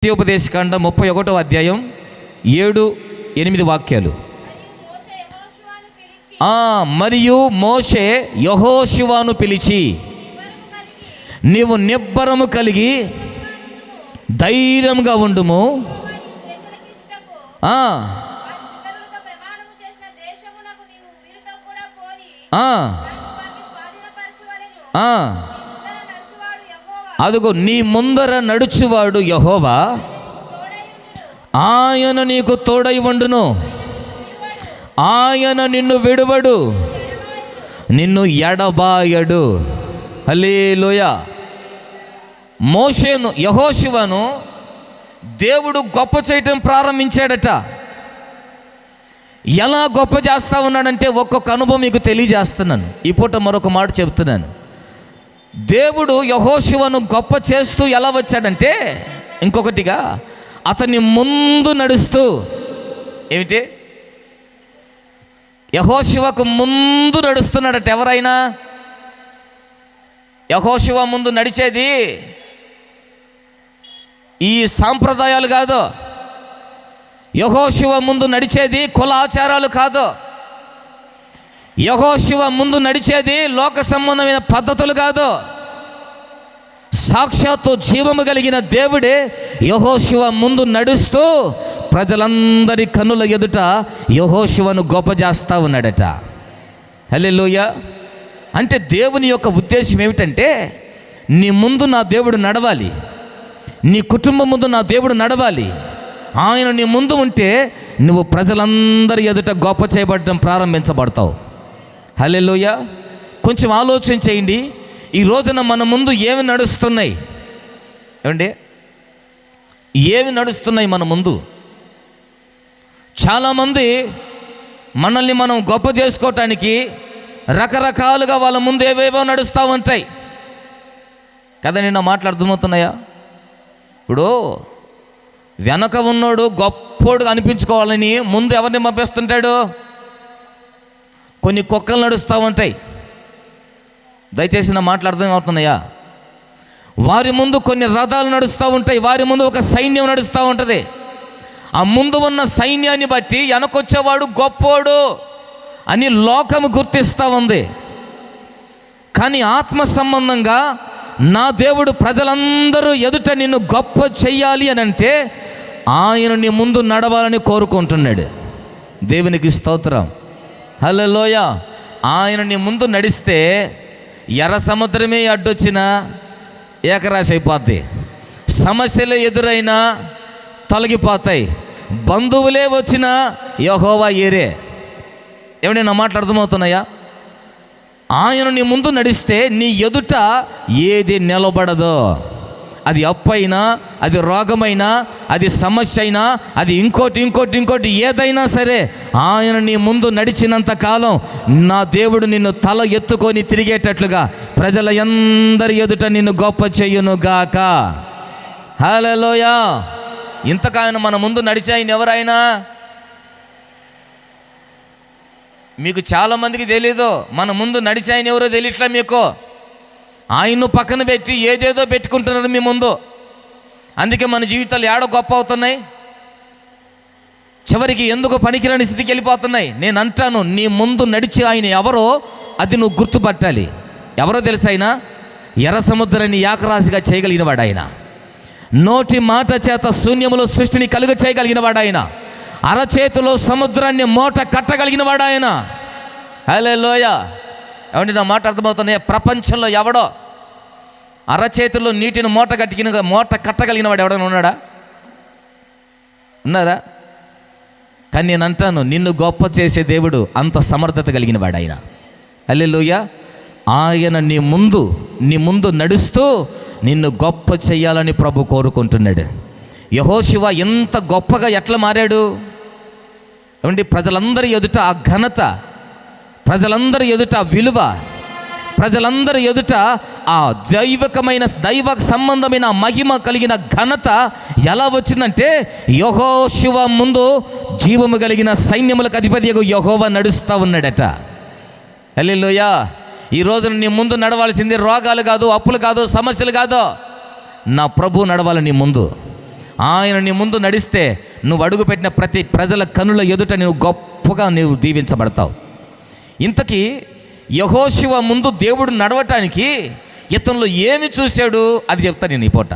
ద్వితీయోపదేశకాండ 31వ అధ్యాయం 7-8 వాక్యాలు. మరియు మోషే యెహోషువను పిలిచి, నీవు నిబ్బరము కలిగి ధైర్యంగా ఉండుము, అదుగో నీ ముందర నడుచువాడు యెహోవా, ఆయన నీకు తోడై ఉండును, ఆయన నిన్ను విడువడు, నిన్ను ఎడబాయడు. హల్లెలూయా. మోషేను యెహోషువను దేవుడు గొప్ప చేయటం ప్రారంభించాడట. ఎలా గొప్ప చేస్తా ఉన్నాడంటే ఒక్కొక్క అనుభవం మీకు తెలియజేస్తున్నాను. ఈ పూట మరొక మాట చెప్తున్నాను. దేవుడు యెహోషువను గొప్ప చేస్తూ ఎలా వచ్చాడంటే, ఇంకొకటిగా అతని ముందు నడుస్తూ, ఏమిటి, యెహోషువకు ముందు నడుస్తున్నాడట. ఎవరైనా యెహోషువ ముందు నడిచేది ఈ సాంప్రదాయాలు కాదు, యెహోషువ ముందు నడిచేది కుల ఆచారాలు కాదు, యెహోషువ ముందు నడిచేది లోక సంబంధమైన పద్ధతులు కాదు. సాక్షాత్తు జీవము కలిగిన దేవుడే యెహోషువ ముందు నడుస్తూ ప్రజలందరి కన్నుల ఎదుట యెహోషువను గొప్ప చేస్తూ ఉన్నాడట. హల్లెలూయా. అంటే దేవుని యొక్క ఉద్దేశం ఏమిటంటే, నీ ముందు నా దేవుడు నడవాలి, నీ కుటుంబం ముందు నా దేవుడు నడవాలి. ఆయన నీ ముందు ఉంటే నువ్వు ప్రజలందరి ఎదుట గొప్ప చేయబడటం ప్రారంభించబడతావు. హల్లెలూయా. కొంచెం ఆలోచన చేయండి. ఈ రోజున మన ముందు ఏమి నడుస్తున్నాయి? ఏమండి, ఏమి నడుస్తున్నాయి మన ముందు? చాలామంది మనల్ని మనం గొప్ప చేసుకోవటానికి రకరకాలుగా వాళ్ళ ముందు ఏవేవో నడుస్తూ ఉంటాయి కదా. నిన్న మాటలు అర్థమవుతున్నాయా? ఇప్పుడు వెనక ఉన్నోడు గొప్పోడు అనిపించుకోవాలని ముందు ఎవరిని పంపిస్తుంటాడు? కొన్ని కుక్కలు నడుస్తూ ఉంటాయి. దయచేసి నా మాటలు అర్థమవుతున్నాయా? వారి ముందు కొన్ని రథాలు నడుస్తూ ఉంటాయి, వారి ముందు ఒక సైన్యం నడుస్తూ ఉంటుంది. ఆ ముందు ఉన్న సైన్యాన్ని బట్టి వెనకొచ్చేవాడు గొప్పోడు అని లోకము గుర్తిస్తూ ఉంది. కానీ ఆత్మ సంబంధంగా నా దేవుడు ప్రజలందరూ ఎదుట నిన్ను గొప్ప చెయ్యాలి అని అంటే ఆయన నీ ముందు నడవాలని కోరుకుంటున్నాడు. దేవునికి స్తోత్రం. హల్లెలూయా. ఆయన నీ ముందు నడిస్తే ఎర్ర సముద్రమే అడ్డొచ్చినా ఏకరాశి అయిపోద్ది, సమస్యలు ఎదురైనా తొలగిపోతాయి, బంధువులే వచ్చినా యెహోవా ఏరే. ఏమంటే నా మాటలు అర్థమవుతున్నాయా? ఆయన నీ ముందు నడిస్తే నీ ఎదుట ఏది నిలబడదో, అది అప్పైనా, అది రోగమైనా, అది సమస్య అయినా, అది ఇంకోటి ఏదైనా సరే, ఆయన నీ ముందు నడిచినంత కాలం నా దేవుడు నిన్ను తల ఎత్తుకొని తిరిగేటట్లుగా ప్రజల అందరి ఎదుట నిన్ను గొప్ప చెయ్యునుగాక. హల్లెలూయా. ఇంతకాయన మన ముందు నడిచాయన ఎవరైనా మీకు చాలామందికి తెలీదు. మన ముందు నడిచాయన ఎవరో తెలియట్లే మీకు. ఆయన్ను పక్కన పెట్టి ఏదేదో పెట్టుకుంటున్నారు మీ ముందు. అందుకే మన జీవితాలు ఏడో గొప్ప అవుతున్నాయి, చివరికి ఎందుకు పనికిరాని స్థితికి వెళ్ళిపోతున్నాయి. నేను అంటాను, నీ ముందు నడిచి ఆయన ఎవరో అది నువ్వు గుర్తుపట్టాలి. ఎవరో తెలుసు? ఆయన ఎర్ర సముద్రాన్ని ఏకరాశిగా చేయగలిగిన వాడు, ఆయన నోటి మాట చేత శూన్యములో సృష్టిని కలుగ చేయగలిగిన వాడు, ఆయన అరచేతిలో సముద్రాన్ని మూట కట్టగలిగిన వాడు ఆయన. హల్లెలూయా. ఏమంటే నా మాట అర్థమవుతున్నాయా? ప్రపంచంలో ఎవడో అరచేతుల్లో నీటిని మూట కట్టగలిగిన వాడు ఎవడైనా ఉన్నాడా? ఉన్నారా? కానీ నేను అంటాను, నిన్ను గొప్ప చేసే దేవుడు అంత సమర్థత కలిగిన వాడు ఆయన. హల్లెలూయా. ఆయన నీ ముందు నడుస్తూ నిన్ను గొప్ప చెయ్యాలని ప్రభు కోరుకుంటున్నాడు. యెహోషువ ఎంత గొప్పగా ఎట్లా మారాడు? ఏమండి, ప్రజలందరి ఎదుట ఆ ఘనత, ప్రజలందరి ఎదుట విలువ, ప్రజలందరి ఎదుట ఆ దైవ సంబంధమైన మహిమ కలిగిన ఘనత ఎలా వచ్చిందంటే, యెహోషువ ముందు జీవము కలిగిన సైన్యములకు అధిపతి యెహోవా నడుస్తూ ఉన్నాడట. హల్లెలూయా. ఈ రోజున నీ ముందు నడవాల్సింది రోగాలు కాదు, అప్పులు కాదు, సమస్యలు కాదు. నా ప్రభు నడవాలి నీ ముందు. ఆయన నీ ముందు నడిస్తే నువ్వు అడుగుపెట్టిన ప్రతి ప్రజల కనుల ఎదుట నువ్వు గొప్పగా నువ్వు దీవించబడతావు. ఇంతకీ యెహోషువ ముందు దేవుడు నడవటానికి ఇతనిలో ఏమి చూశాడు అది చెప్తాను నేను ఈ పూట.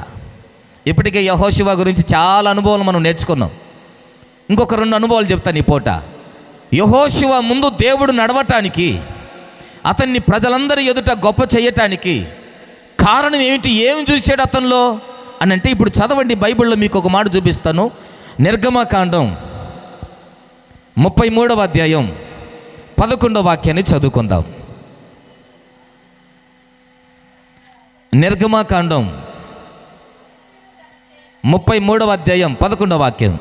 ఇప్పటికే యెహోషువ గురించి చాలా అనుభవాలు మనం నేర్చుకున్నాం. ఇంకొక 2 అనుభవాలు చెప్తాను ఈ పూట. యెహోషువ ముందు దేవుడు నడవటానికి, అతన్ని ప్రజలందరి ఎదుట గొప్ప చేయటానికి కారణం ఏమిటి? ఏమి చూశాడు అతనిలో అని అంటే, ఇప్పుడు చదవండి బైబిల్లో మీకు ఒక మాట చూపిస్తాను. నిర్గమకాండం 33వ అధ్యాయం 11వ వాక్యాన్ని చదువుకుందాం. నిర్గమకాండం 33వ అధ్యాయం 11వ వాక్యం.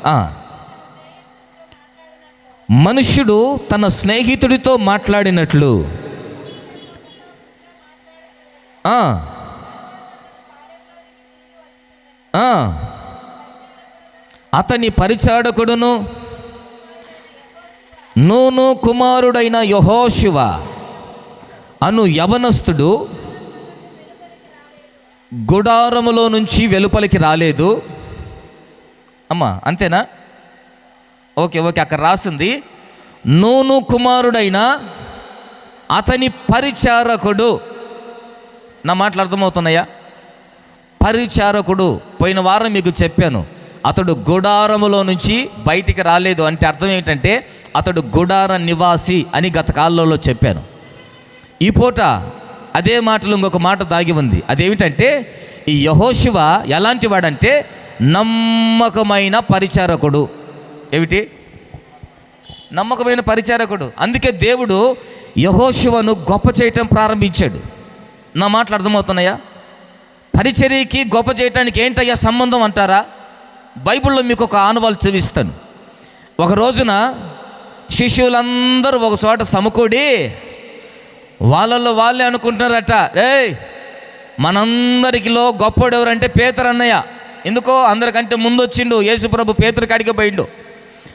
మనుష్యుడు తన స్నేహితుడితో మాట్లాడినట్లు అతని పరిచారకుడును నూను కుమారుడైన యెహోషువ అను యవనస్తుడు గుడారములో నుంచి వెలుపలికి రాలేదు. అమ్మా అంతేనా? ఓకే, అక్కడ రాసింది నూను కుమారుడైన అతని పరిచారకుడు. నా మాటలు అర్థమవుతున్నాయా? పరిచారకుడు. పోయిన వారం మీకు చెప్పాను, అతడు గుడారములో నుంచి బయటికి రాలేదు అంటే అర్థం ఏంటంటే అతడు గుడార నివాసి అని గత కాలంలో చెప్పాను. ఈ పూట అదే మాటలు ఇంకొక మాట దాగి ఉంది. అదేమిటంటే ఈ యెహోషువ ఎలాంటి వాడంటే నమ్మకమైన పరిచారకుడు. ఏమిటి? నమ్మకమైన పరిచారకుడు. అందుకే దేవుడు యెహోషువను గొప్ప చేయటం ప్రారంభించాడు. నా మాటలు అర్థమవుతున్నాయా? పరిచర్యకి గొప్ప చేయటానికి ఏంటయ్యా సంబంధం అంటారా? బైబిల్లో మీకు ఒక ఆనవాలు చూపిస్తాను. ఒక రోజున శిష్యులందరూ ఒక చోట సమకూడి వాళ్ళల్లో వాళ్ళే అనుకుంటున్నారట, మనందరికిలో గొప్పోడు ఎవరంటే పేతురు అన్నయ్య. ఎందుకో అందరికంటే ముందు వచ్చిండు యేసుప్రభు, పేతురు కాడికి పోయిండు.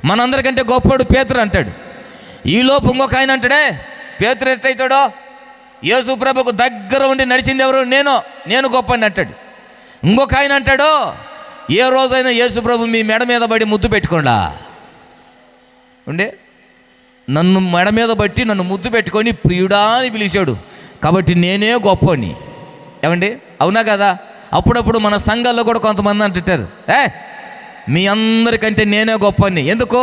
మనందరికంటే గొప్పోడు పేతురు అంటాడు. ఈలోపు ఇంకొక ఆయన అంటాడే, పేతురు ఎట్టయితాడో, యేసుప్రభుకు దగ్గర ఉండి నడిచింది ఎవరు? నేను గొప్ప అని అంటాడు. ఇంకొక ఆయన అంటాడు, ఏ రోజైనా యేసుప్రభు మీ మెడ మీద పడి ముద్దు పెట్టుకోండా ఉండే, నన్ను మెడ మీద బట్టి నన్ను ముద్దు పెట్టుకొని ప్రియుడా అని పిలిచాడు కాబట్టి నేనే గొప్పని. ఏమండి, అవునా కదా? అప్పుడప్పుడు మన సంఘాల్లో కూడా కొంతమంది అంటుంటారు, మీ అందరికంటే నేనే గొప్పని. ఎందుకో?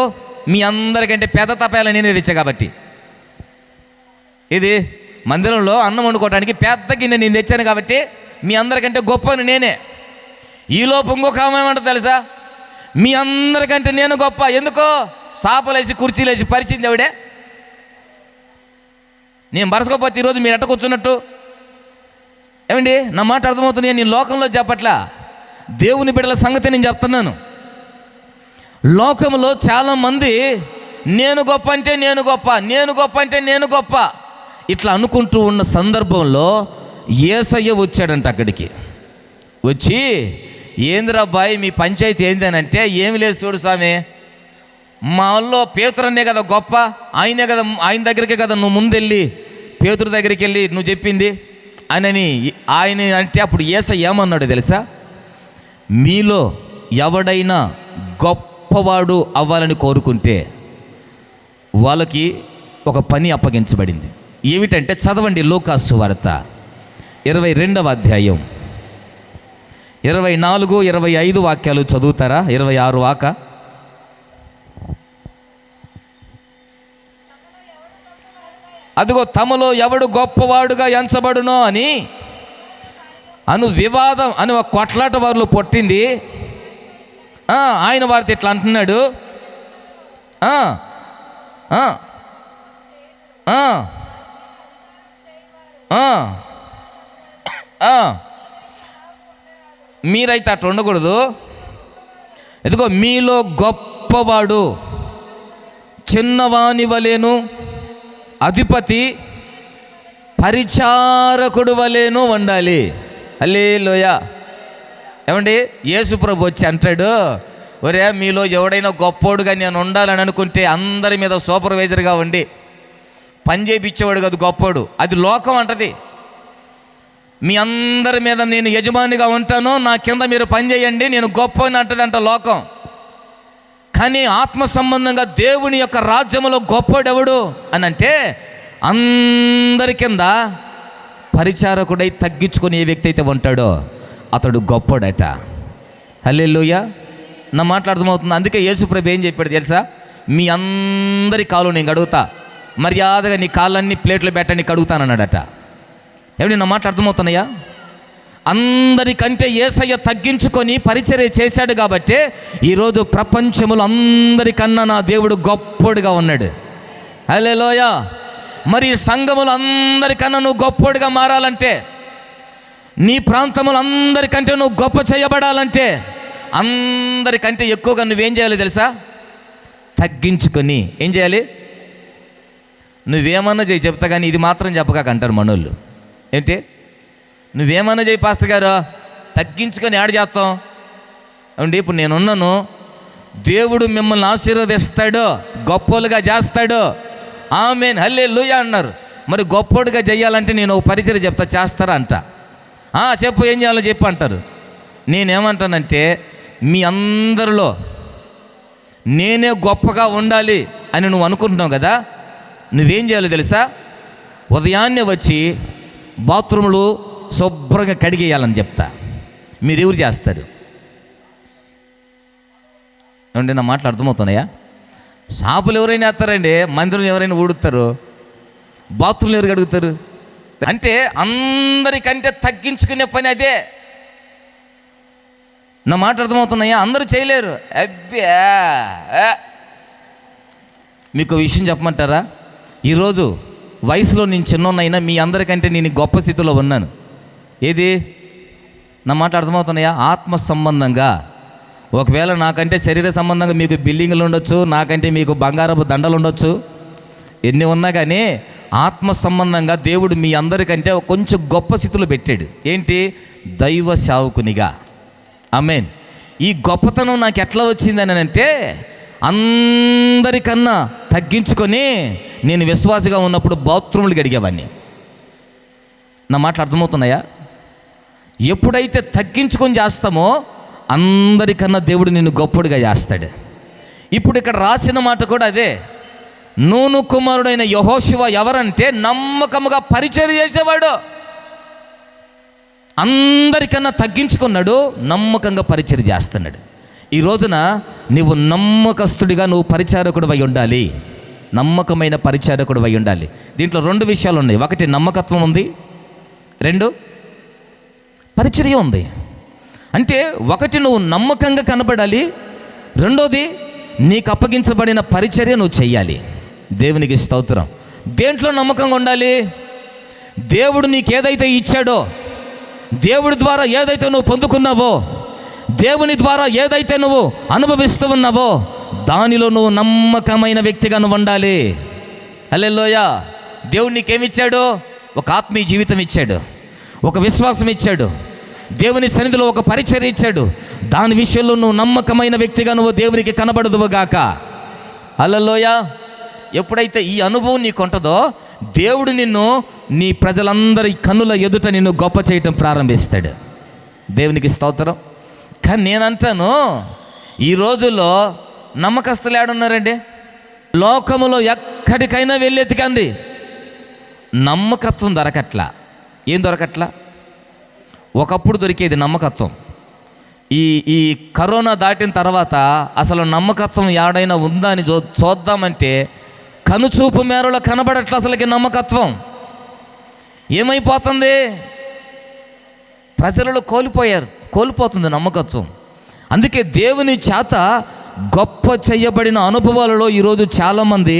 మీ అందరికంటే పెద్ద తపేలా నేనే తెచ్చా కాబట్టి. ఇది మందిరంలో అన్నం వండుకోవటానికి పెద్ద గిన్నె నేను తెచ్చాను కాబట్టి మీ అందరికంటే గొప్పని నేనే. ఈలోపు ఇంకొక ఆమె ఏమంటుంది తెలుసా? మీ అందరికంటే నేను గొప్ప. ఎందుకో? సాపలేసి కుర్చీలేసి పరిచింది ఆవిడే. నేను బరసుకోపోతే ఈరోజు మీరు ఎట్ట కూర్చున్నట్టు. ఏమండి, నా మాట అర్థమవుతుంది? నేను లోకంలో చెప్పట్లా, దేవుని బిడ్డల సంగతి నేను చెప్తున్నాను. లోకంలో చాలామంది నేను గొప్ప అంటే నేను గొప్ప, నేను గొప్ప అంటే నేను గొప్ప ఇట్లా అనుకుంటూ ఉన్న సందర్భంలో యేసయ్య వచ్చాడంట. అక్కడికి వచ్చి, ఏందిరాబ్బాయి మీ పంచాయతీ ఏంది అని అంటే, ఏమి లేదు చూడు స్వామి, మా వాళ్ళు పేతురన్నే కదా గొప్ప, ఆయనే కదా, ఆయన దగ్గరికే కదా నువ్వు ముందెళ్ళి పేతురు దగ్గరికి వెళ్ళి నువ్వు చెప్పింది అని ఆయన అంటే, అప్పుడు యేసయ్య ఏమన్నాడు తెలుసా? మీలో ఎవడైనా గొప్పవాడు అవ్వాలని కోరుకుంటే వాళ్ళకి ఒక పని అప్పగించబడింది. ఏమిటంటే చదవండి, లూకాసు వార్త 22వ అధ్యాయం 24, 25 వాక్యాలు చదువుతారా? 26 వాక. అదిగో తమలో ఎవడు గొప్పవాడుగా ఎంచబడునో అని వివాదం అని ఒక కొట్లాట వారిలో పుట్టింది. ఆయన వారితో ఇట్లా అంటున్నాడు, మీరైతే అట్లా ఉండకూడదు. ఎదుగో మీలో గొప్పవాడు చిన్నవాని వలెను, అధిపతి పరిచారకుడు వలెను ఉండాలి. హల్లెలూయా. ఏమండి, యేసుప్రభు వచ్చి అంటాడు, ఒరే మీలో ఎవడైనా గొప్పోడుగా నేను ఉండాలని అనుకుంటే అందరి మీద సూపర్వైజర్గా ఉండి పని చేయించేవాడు కాదు గొప్పోడు. అది లోకం అంటది. మీ అందరి మీద నేను యజమానిగా ఉంటాను, నా కింద మీరు పని చేయండి, నేను గొప్ప అని అంటదంట లోకం. కానీ ఆత్మ సంబంధంగా దేవుని యొక్క రాజ్యములో గొప్పడెవడు అని అంటే అందరి కింద పరిచారకుడై తగ్గించుకొని ఏ వ్యక్తి అయితే ఉంటాడో అతడు గొప్పడట. హల్లెలూయా. నా మాట్లాడమవుతుంది. అందుకే యేసుప్రభు ఏం చెప్పాడు తెలుసా? మీ అందరి కాళ్ళు నేను కడుగుతా, మర్యాదగా నీ కాళ్ళన్నీ ప్లేట్లు పెట్టని కడుగుతానన్నాడట. ఏమిటి నా మాట అర్థమవుతున్నాయా? అందరికంటే యేసయ్య తగ్గించుకొని పరిచర్య చేశాడు కాబట్టి ఈరోజు ప్రపంచములో అందరికన్నా నా దేవుడు గొప్పడుగా ఉన్నాడు. హల్లెలూయా. మరి సంఘములు అందరికన్నా నువ్వు గొప్పడుగా మారాలంటే, నీ ప్రాంతములు అందరికంటే నువ్వు గొప్ప చేయబడాలంటే, అందరికంటే ఎక్కువగా నువ్వేం చేయాలి తెలుసా? తగ్గించుకొని ఏం చేయాలి? నువ్వేమన్నా చేయి చెప్తా, కానీ ఇది మాత్రం చెప్పక అంటారు మనోళ్ళు. ఏంటి? నువ్వేమన్నా చేయి పాస్టర్ గారు, తగ్గించుకొని యాడ్ చేస్తాం అండి. ఇప్పుడు నేనున్నాను, దేవుడు మిమ్మల్ని ఆశీర్వదిస్తాడు, గొప్పలుగా చేస్తాడు. ఆమేన్, హల్లెలూయా అన్నారు. మరి గొప్పోడుగా చేయాలంటే నేను ఒక పరిచయం చెప్తా, చేస్తారా అంట. చెప్పు, ఏం చేయాలో చెప్పు అంటారు. నేనేమంటానంటే, మీ అందరిలో నేనే గొప్పగా ఉండాలి అని నువ్వు అనుకుంటున్నావు కదా, నువ్వేం చేయాలో తెలుసా? ఉదయాన్నే వచ్చి బాత్రూములు శుభ్రంగా కడిగేయాలని చెప్తా. మీరు ఎవరు చేస్తారు? ఏమంటే నా మాటలు అర్థమవుతున్నాయా? షాపులు ఎవరైనా వేస్తారండి, మందిరం ఎవరైనా ఊడుతారు, బాత్రూమ్లు ఎవరు కడుగుతారు? అంటే అందరికంటే తగ్గించుకునే పని అదే. నా మాట అర్థమవుతున్నాయా? అందరూ చేయలేరు. అబ్బా, మీకు విషయం చెప్పమంటారా? ఈరోజు వయసులో నేను చిన్నోన్నైనా మీ అందరికంటే నేను గొప్ప స్థితిలో ఉన్నాను. ఏది? నా మాట అర్థమవుతున్నాయా? ఆత్మ సంబంధంగా. ఒకవేళ నాకంటే శరీర సంబంధంగా మీకు బిల్డింగ్లు ఉండొచ్చు, నాకంటే మీకు బంగారపు దండలు ఉండొచ్చు, ఎన్ని ఉన్నా కానీ ఆత్మ సంబంధంగా దేవుడు మీ అందరికంటే కొంచెం గొప్ప స్థితిలో పెట్టాడు. ఏంటి? దైవ సేవకునిగా. ఆమేన్. ఈ గొప్పతనం నాకు ఎట్లా వచ్చిందని అంటే, అందరికన్నా తగ్గించుకొని నేను విశ్వాసిగా ఉన్నప్పుడు బాత్రూములు గడిగేవాడిని. నా మాటలు అర్థమవుతున్నాయా? ఎప్పుడైతే తగ్గించుకొని చేస్తామో అందరికన్నా దేవుడు నిన్ను గొప్పడిగా చేస్తాడు. ఇప్పుడు ఇక్కడ రాసిన మాట కూడా అదే. నూను కుమారుడైన యెహోషువ ఎవరంటే నమ్మకముగా పరిచర్య చేసేవాడు. అందరికన్నా తగ్గించుకున్నాడు, నమ్మకంగా పరిచర్య చేస్తున్నాడు. ఈ రోజున నువ్వు నమ్మకస్తుడిగా నువ్వు పరిచారకుడు అయి ఉండాలి, నమ్మకమైన పరిచారకుడు అయి ఉండాలి. దీంట్లో 2 విషయాలు ఉన్నాయి. ఒకటి నమ్మకత్వం ఉంది, 2 పరిచర్య ఉంది. అంటే ఒకటి నువ్వు నమ్మకంగా కనబడాలి, రెండోది నీకు అప్పగించబడిన పరిచర్య నువ్వు చెయ్యాలి. దేవునికి స్తోత్రం. దేంట్లో నమ్మకంగా ఉండాలి? దేవుడు నీకు ఏదైతే ఇచ్చాడో, దేవుడి ద్వారా ఏదైతే నువ్వు పొందుకున్నావో, దేవుని ద్వారా ఏదైతే నువ్వు అనుభవిస్తూ ఉన్నావో దానిలో నువ్వు నమ్మకమైన వ్యక్తిగా నువ్వు ఉండాలి. హల్లెలూయా. దేవుడు నీకేమిచ్చాడు? ఒక ఆత్మీయ జీవితం ఇచ్చాడు, ఒక విశ్వాసం ఇచ్చాడు, దేవుని సన్నిధిలో ఒక పరిచర్య ఇచ్చాడు. దాని విషయంలో నువ్వు నమ్మకమైన వ్యక్తిగా నువ్వు దేవునికి కనబడదువుగాక. హల్లెలూయా. ఎప్పుడైతే ఈ అనుభవం నీకు ఉంటుందో దేవుడు నిన్ను నీ ప్రజలందరి కన్నుల ఎదుట నిన్ను గొప్ప చేయటం ప్రారంభిస్తాడు. దేవునికి స్తోత్రం. కానీ నేనంటాను, ఈ రోజుల్లో నమ్మకస్తులు ఏడున్నారండి? లోకములో ఎక్కడికైనా వెళ్ళి ఎతికండి, నమ్మకత్వం దొరకట్లా. ఏం దొరకట్లా? ఒకప్పుడు దొరికేది నమ్మకత్వం. ఈ కరోనా దాటిన తర్వాత అసలు నమ్మకత్వం ఏడైనా ఉందా అని చూద్దామంటే కనుచూపు మేరలో కనబడట్ల అసలుకి నమ్మకత్వం. ఏమైపోతుంది? ప్రజలలో కోల్పోతుంది నమ్మకత్వం. అందుకే దేవుని చేత గొప్ప చేయబడిన అనుభవాలలో ఈరోజు చాలామంది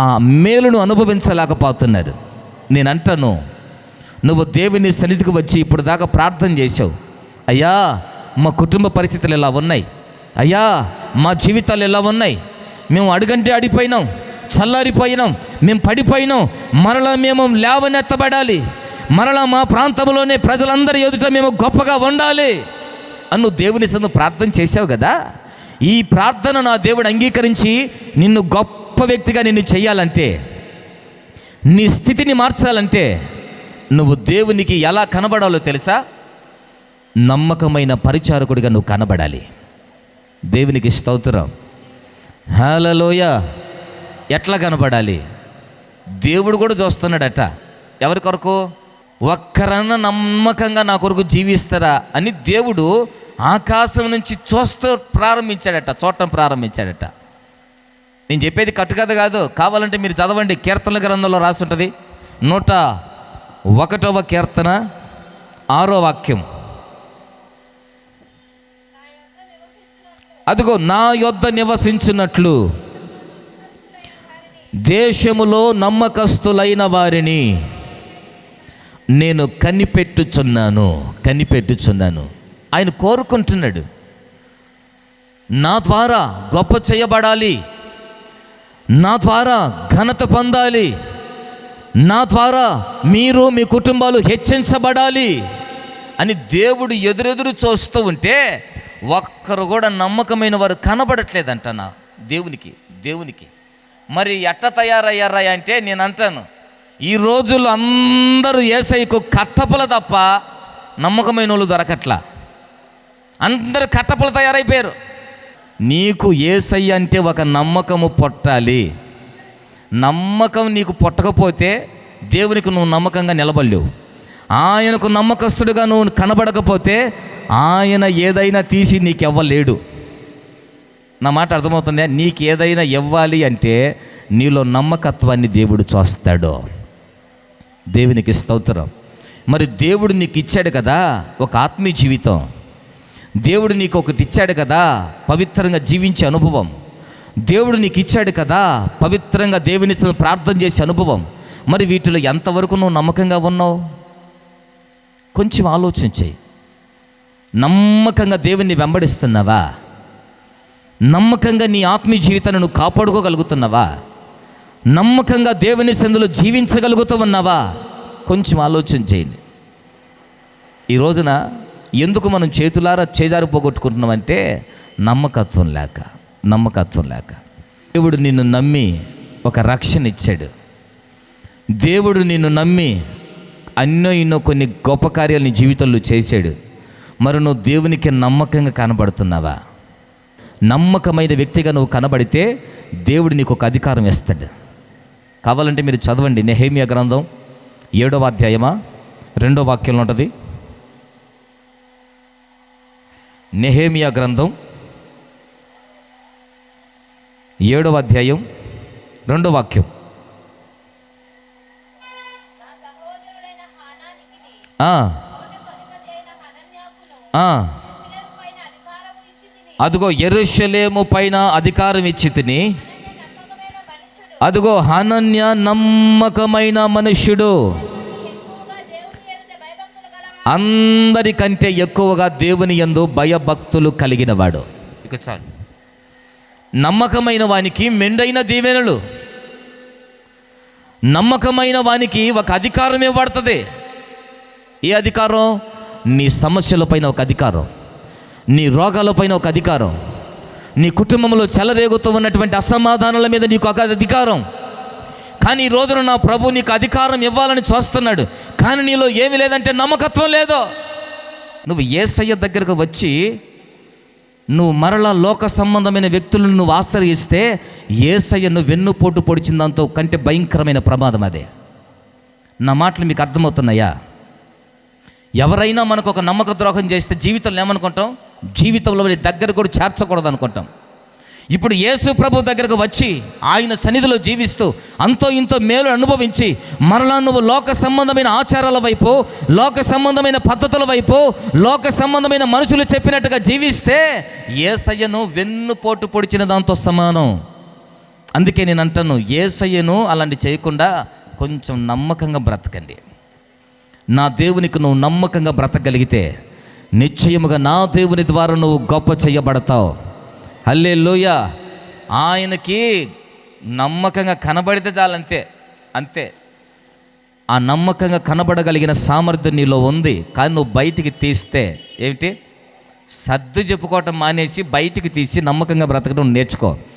ఆ మేలును అనుభవించలేకపోతున్నారు. నేనంటాను, నువ్వు దేవుని సన్నిధికి వచ్చి ఇప్పుడు దాకా ప్రార్థన చేసావు, అయ్యా మా కుటుంబ పరిస్థితులు ఎలా ఉన్నాయి, అయ్యా మా జీవితాలు ఎలా ఉన్నాయి, మేము అడుగంటే అడిపోయినాం, చల్లారిపోయినాం, మేము పడిపోయినాం, మరలా మేము లేవనెత్తబడాలి, మరలా మా ప్రాంతంలోనే ప్రజలందరి ఎదుట మేము గొప్పగా ఉండాలి అని నువ్వు దేవుని సన్నిధిలో ప్రార్థన చేసావు కదా. ఈ ప్రార్థన నా దేవుడు అంగీకరించి నిన్ను గొప్ప వ్యక్తిగా నిన్ను చేయాలంటే, నీ స్థితిని మార్చాలంటే నువ్వు దేవునికి ఎలా కనబడాలో తెలుసా? నమ్మకమైన పరిచారకుడిగా నువ్వు కనబడాలి. దేవునికి స్తోత్రం, హల్లెలూయ. ఎట్లా కనబడాలి? దేవుడు కూడా చూస్తున్నాడట. ఎవరి కొరకు? ఒక్కరన్నా నమ్మకంగా నా కొరకు జీవిస్తారా అని దేవుడు ఆకాశం నుంచి చూడటం ప్రారంభించాడట. నేను చెప్పేది కట్టుకథ కాదు, కావాలంటే మీరు చదవండి. కీర్తనల గ్రంథంలో రాసి ఉంటుంది. 101వ కీర్తన 6వ వాక్యం. అదిగో నా యొద్ద నివసించినట్లు దేశములో నమ్మకస్తులైన వారిని నేను కనిపెట్టుచున్నాను. ఆయన కోరుకుంటున్నాడు, నా ద్వారా గొప్ప చేయబడాలి, నా ద్వారా ఘనత పొందాలి, నా ద్వారా మీరు మీ కుటుంబాలు హెచ్చించబడాలి అని దేవుడు ఎదురెదురు చూస్తూ ఉంటే ఒక్కరు కూడా నమ్మకమైన వారు కనబడట్లేదంట నా దేవునికి. మరి ఎట్ట తయారయ్యారా అంటే నేను అంటాను, ఈ రోజుల్లో అందరూ యేసయ్యకు కట్టపల తప్ప నమ్మకమైన వాళ్ళు దొరకట్లా. అందరూ కట్టపల తయారైపోయారు. నీకు యేసయ్య అంటే ఒక నమ్మకము పుట్టాలి. నమ్మకం నీకు పుట్టకపోతే దేవునికి నువ్వు నమ్మకంగా నిలబడలేవు. ఆయనకు నమ్మకస్తుడిగా నువ్వు కనబడకపోతే ఆయన ఏదైనా తీసి నీకు ఇవ్వలేడు. నా మాట అర్థమవుతుందా? నీకు ఏదైనా ఇవ్వాలి అంటే నీలో నమ్మకత్వాన్ని దేవుడు చూస్తాడు. దేవునికి స్తోత్రం. మరి దేవుడు నీకు ఇచ్చాడు కదా ఒక ఆత్మీయ జీవితం, దేవుడు నీకు ఒకటి ఇచ్చాడు కదా పవిత్రంగా జీవించే అనుభవం, దేవుడు నీకు ఇచ్చాడు కదా పవిత్రంగా దేవుని ప్రార్థన చేసే అనుభవం. మరి వీటిలో ఎంతవరకు నువ్వు నమ్మకంగా ఉన్నావు? కొంచెం ఆలోచన చేయి. నమ్మకంగా దేవుణ్ణి వెంబడిస్తున్నావా? నమ్మకంగా నీ ఆత్మీయ జీవితాన్ని నువ్వు కాపాడుకోగలుగుతున్నావా? నమ్మకంగా దేవుని సందులో జీవించగలుగుతూ ఉన్నావా? కొంచెం ఆలోచన చేయండి. ఈ రోజున ఎందుకు మనం చేతులారా పోగొట్టుకుంటున్నామంటే నమ్మకత్వం లేక. దేవుడు నిన్ను నమ్మి ఒక రక్షణ ఇచ్చాడు. దేవుడు నిన్ను నమ్మి ఎన్నో కొన్ని గొప్ప కార్యాలు నీ జీవితంలో చేశాడు. మరి నువ్వు దేవునికి నమ్మకంగా కనబడుతున్నావా? నమ్మకమైన వ్యక్తిగా నువ్వు కనబడితే దేవుడు నీకు ఒక అధికారం ఇస్తాడు. కావాలంటే మీరు చదవండి. నెహెమ్యా గ్రంథం 7వ అధ్యాయమా 2వ వాక్యంలో ఉంటుంది. నెహెమ్యా గ్రంథం 7వ అధ్యాయం 2వ వాక్యం. అదిగో యెరూషలేము పైన అధికారం ఇచ్చి తిని, అదిగో హనన్య నమ్మకమైన మనుష్యుడు, అందరికంటే ఎక్కువగా దేవుని యందు భయభక్తులు కలిగినవాడు. ఇక చాలు. నమ్మకమైన వానికి మెండైన దీవెనలు, నమ్మకమైన వానికి ఒక అధికారం ఇవ్వబడుతుంది. ఏ అధికారం? నీ సమస్యలపైన ఒక అధికారం, నీ రోగాలపైన ఒక అధికారం, నీ కుటుంబంలో చెలరేగుతూ ఉన్నటువంటి అసమాధానాల మీద నీకు ఒక అధికారం. కానీ ఈ రోజున నా ప్రభు నీకు అధికారం ఇవ్వాలని చూస్తున్నాడు. కానీ నీలో ఏమీ లేదంటే నమ్మకత్వం లేదు. నువ్వు యేసయ్య దగ్గరకు వచ్చి నువ్వు మరలా లోక సంబంధమైన వ్యక్తులను నువ్వు ఆశ్రయిస్తే యేసయ్యను వెన్నుపోటు పొడిచిన దాంతో కంటే భయంకరమైన ప్రమాదం అదే. నా మాటలు మీకు అర్థమవుతున్నాయా? ఎవరైనా మనకు ఒక నమ్మక ద్రోహం చేస్తే జీవితంలో ఏమనుకుంటాం? జీవితంలో దగ్గర కూడా చేర్చకూడదు అనుకుంటాం. ఇప్పుడు యేసు ప్రభు దగ్గరకు వచ్చి ఆయన సన్నిధిలో జీవిస్తూ అంతో ఇంతో మేలు అనుభవించి మరలా నువ్వు లోక సంబంధమైన ఆచారాల వైపు, లోక సంబంధమైన పద్ధతుల వైపు, లోక సంబంధమైన మనుషులు చెప్పినట్టుగా జీవిస్తే యేసయ్యను వెన్నుపోటు పొడిచిన దాంతో సమానం. అందుకే నేను అంటాను, యేసయ్యను అలాంటి చేయకుండా కొంచెం నమ్మకంగా బ్రతకండి. నా దేవునికి నువ్వు నమ్మకంగా బ్రతకగలిగితే నిశ్చయముగా నా దేవుని ద్వారా నువ్వు గొప్ప చేయబడతావు. హల్లెలూయా. ఆయనకి నమ్మకంగా కనబడితే చాలంతే, అంతే. ఆ నమ్మకంగా కనబడగలిగిన సామర్థ్యం నీలో ఉంది. కానీ నువ్వు బయటికి తీస్తే ఏమిటి? సర్దు చెప్పుకోవటం మానేసి బయటికి తీసి నమ్మకంగా బ్రతకడం నేర్చుకో.